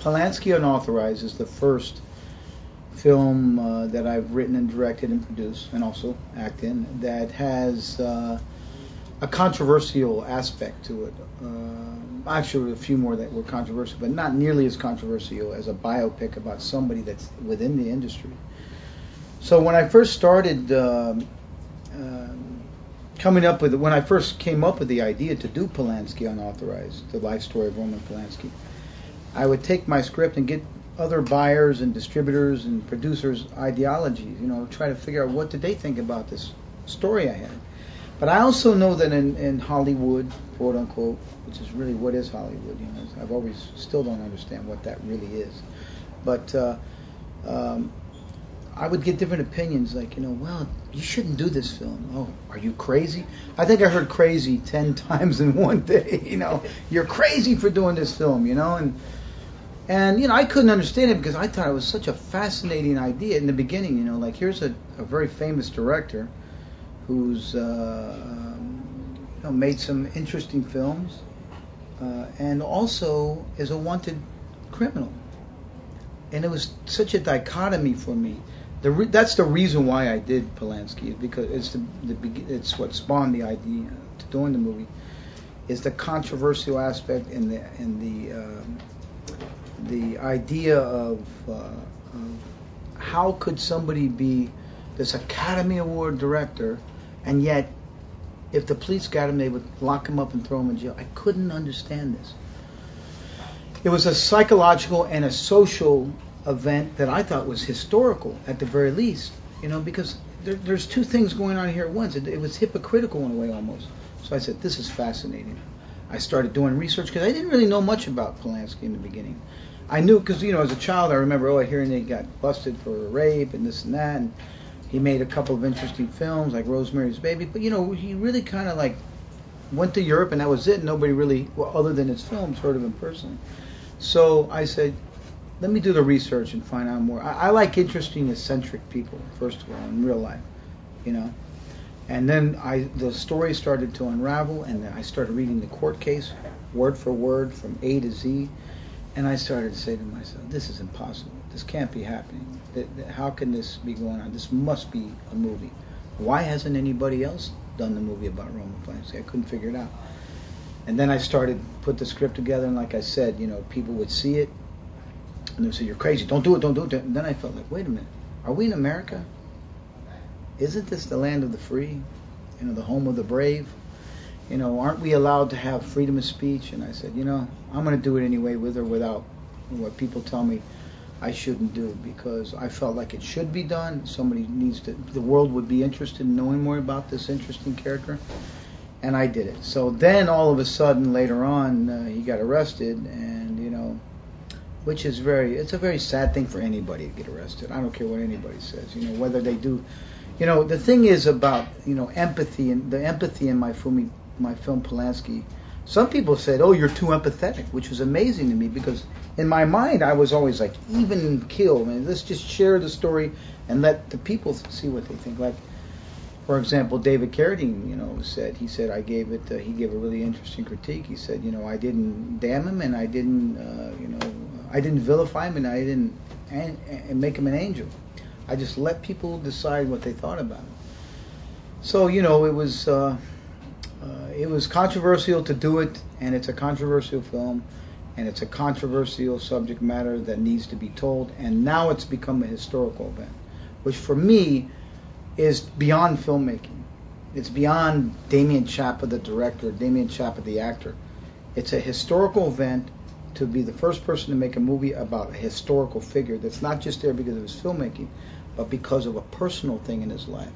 Polanski Unauthorized is the first film that I've written and directed and produced, and also act in, that has a controversial aspect to it. Actually, a few more that were controversial, but not nearly as controversial as a biopic about somebody that's within the industry. So when I first started when I first came up with the idea to do Polanski Unauthorized, the life story of Roman Polanski, I would take my script and get other buyers and distributors and producers' ideologies, try to figure out what did they think about this story I had. But I also know that in Hollywood, quote unquote, which is really what is Hollywood, I've always still don't understand what that really is. But I would get different opinions, like, well, you shouldn't do this film. Oh, are you crazy? I think I heard crazy 10 times in one day. You're crazy for doing this film, and I couldn't understand it because I thought it was such a fascinating idea in the beginning. Like, here's a very famous director who's made some interesting films and also is a wanted criminal. And it was such a dichotomy for me. That's the reason why I did Polanski, because it's what spawned the idea to doing the movie, is the controversial aspect and the idea of how could somebody be this Academy Award director, and yet if the police got him, they would lock him up and throw him in jail. I couldn't understand this. It was a psychological and a social event that I thought was historical at the very least, because there's two things going on here at once. It was hypocritical in a way almost. So I said, this is fascinating. I started doing research because I didn't really know much about Polanski in the beginning. I knew because, as a child I remember hearing he got busted for rape and this and that, and he made a couple of interesting films like Rosemary's Baby, but he really kind of like went to Europe and that was it. Nobody really, other than his films, heard of him personally. So I said, let me do the research and find out more. I like interesting, eccentric people, first of all, in real life, And then the story started to unravel, and I started reading the court case, word for word, from A to Z, and I started to say to myself, this is impossible. This can't be happening. How can this be going on? This must be a movie. Why hasn't anybody else done the movie about Roman Polanski? I couldn't figure it out. And then I started to put the script together, and like I said, people would see it, and they would say, you're crazy, don't do it. And then I felt like, wait a minute, are we in America? Isn't this the land of the free? The home of the brave? Aren't we allowed to have freedom of speech? And I said, I'm going to do it anyway, with or without what people tell me I shouldn't do, because I felt like it should be done. The world would be interested in knowing more about this interesting character. And I did it. So then all of a sudden later on he got arrested, and which is it's a very sad thing for anybody to get arrested. I don't care what anybody says, whether they do. The thing is about empathy, and the empathy in my film Polanski. Some people said, oh, you're too empathetic, which was amazing to me, because in my mind I was always like, even kill. Let's just share the story and let the people see what they think. Like, for example, David Carradine, he said he gave a really interesting critique. He said, I didn't damn him, and I didn't, I didn't vilify him, and I didn't and make him an angel. I just let people decide what they thought about him. So, it was controversial to do it, and it's a controversial film, and it's a controversial subject matter that needs to be told, and now it's become a historical event, which for me is beyond filmmaking. It's beyond Damian Chapa, the director, Damian Chapa, the actor. It's a historical event to be the first person to make a movie about a historical figure that's not just there because of his filmmaking, but because of a personal thing in his life.